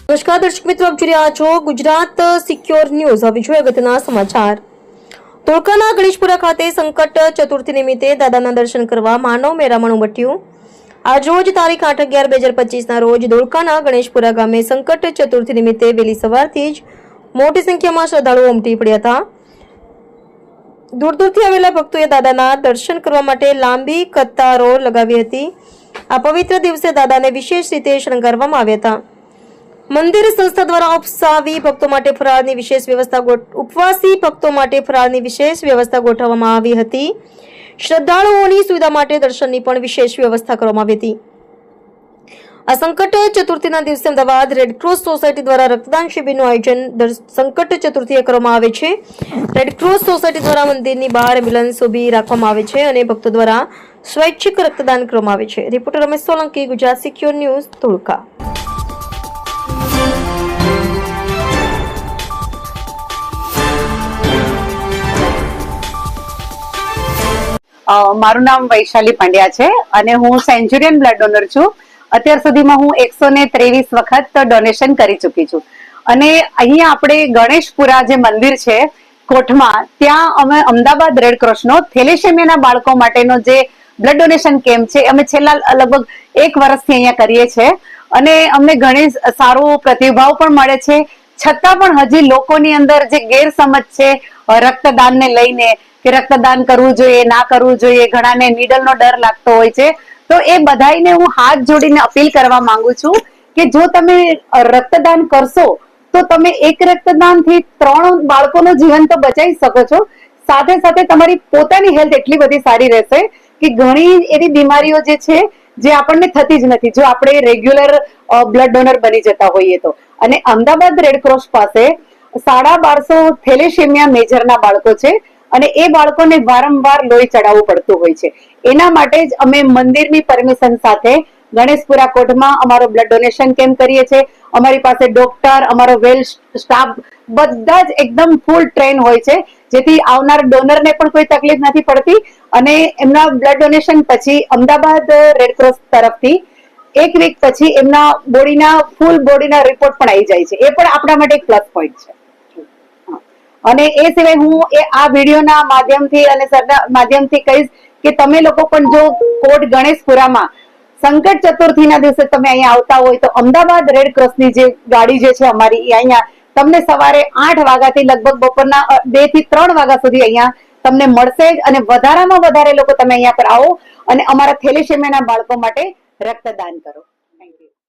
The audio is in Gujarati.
નમસ્કાર દર્શક મિત્રો, આપ જોઈ રહ્યા છો ગુજરાત સિક્યોર ન્યૂઝ। હવે જોઈએ અગત્યના સમાચાર। ધોળકાના ગણેશપુરા ખાતે સંકટ ચતુર્થી નિમિત્તે દાદાના દર્શન કરવા માનવ મેળામણ ઉમટ્યું। આજરોજ તારીખ 8/11/2025ના રોજ ધોળકાના ગણેશપુરા ગામે સંકટ ચતુર્થી નિમિત્તે વહેલી સવારથી જ મોટી સંખ્યામાં શ્રદ્ધાળુઓ ઉમટી પડ્યા હતા। દૂર દૂરથી આવેલા ભક્તોએ દાદાના દર્શન કરવા માટે લાંબી કતારો લગાવી હતી। આ પવિત્ર દિવસે દાદાને વિશેષ રીતે શણગારવામાં આવ્યા હતા। મંદિર સંસ્થા દ્વારા ઉપવાસી ભક્તો માટે ફરાળની વિશેષ વ્યવસ્થા ગોઠવવામાં આવી હતી। શ્રદ્ધાળુઓની સુવિધા માટે દર્શનની પણ વિશેષ વ્યવસ્થા કરવામાં આવી હતી। આ સંકટ ચતુર્થીના દિવસે અમદાવાદ રેડક્રોસ સોસાયટી દ્વારા રક્તદાન શિબિરનું આયોજન સંકટ ચતુર્થીએ કરવામાં આવે છે। રેડક્રોસ સોસાયટી દ્વારા મંદિરની બહાર એમ્બ્યુલન્સ ઊભી રાખવામાં આવે છે અને ભક્તો દ્વારા સ્વૈચ્છિક રક્તદાન કરવામાં આવે છે। Reporter Ramesh Solanki, Gujarat secure news, Dholka. મારું નામ વૈશાલી પંડ્યા છે અને હું સેન્ચુરિયન બ્લડ ડોનર છું। અત્યાર સુધીમાં હું 123 વખત ડોનેશન કરી ચૂકી છું અને અહીંયા આપણે ગણેશપુરા જે મંદિર છે કોઠમાં, ત્યાં અમે અમદાવાદ રેડક્રોસનો થેલેસેમિયાના બાળકો માટેનો જે બ્લડ ડોનેશન કેમ્પ છે અમે છેલ્લા લગભગ 1 વર્ષથી અહીંયા કરીએ છીએ અને અમને ઘણી સારો પ્રતિભાવ પણ મળે છે। છતાં પણ હજી લોકોની અંદર જે ગેરસમજ છે રક્તદાનને લઈને કે રક્તદાન કરવું જોઈએ ના કરવું જોઈએ, ઘણાને નીડલનો ડર લાગતો હોય છે, તો એ બધાને હું હાથ જોડીને અપીલ કરવા માંગુ છું કે જો તમે રક્તદાન કરશો તો તમે એક રક્તદાનથી 3 બાળકોનું જીવન તો બચાવી શકો છો। સાથે સાથે તમારી પોતાની હેલ્થ એટલી બધી સારી રહેશે કે ઘણી એવી બીમારીઓ જે છે જે આપણને થતી જ નથી જો આપણે રેગ્યુલર બ્લડ ડોનર બની જતા હોઈએ તો। અને અમદાવાદ રેડક્રોસ પાસે 1250 થેલેસેમિયા મેજરના બાળકો છે અને એ બાળકોને વારંવાર લોહી ચડાવવું પડતું હોય છે। એના માટે જ અમે મંદિરની પરમિશન સાથે ગણેશપુરા કોટમાં અમારો બ્લડ ડોનેશન કેમ્પ કરીએ છીએ। અમારી પાસે ડોક્ટર, અમારો વેલ સ્ટાફ બધા જ એકદમ ફૂલ ટ્રેન હોય છે, જેથી આવનાર ડોનરને પણ કોઈ તકલીફ નથી પડતી અને એમના બ્લડ ડોનેશન પછી અમદાવાદ રેડક્રોસ તરફથી 1 વીક પછી એમના ફૂલ બોડીના રિપોર્ટ પણ આવી જાય છે। એ પણ આપણા માટે એક પ્લસ પોઈન્ટ છે। અને એ સિવાય હું આ વિડીયોના માધ્યમથી અને સરના માધ્યમથી કહીશ કે તમે લોકો પણ જો કોટ ગણેશપુરામાં સંકટ ચતુર્થીના દિવસે તમે અહીંયા આવતા હોય તો અમદાવાદ રેડક્રોસની જે ગાડી જે છે અમારી અહીંયા તમને સવારે 8 વાગ્યાથી લગભગ બપોરના 2 થી 3 વાગ્યા સુધી અહીંયા તમને મળશે જ અને વધારામાં વધારે લોકો તમે અહીંયા પર આવો અને અમારા થેલેસેમિયાના બાળકો માટે રક્તદાન કરો।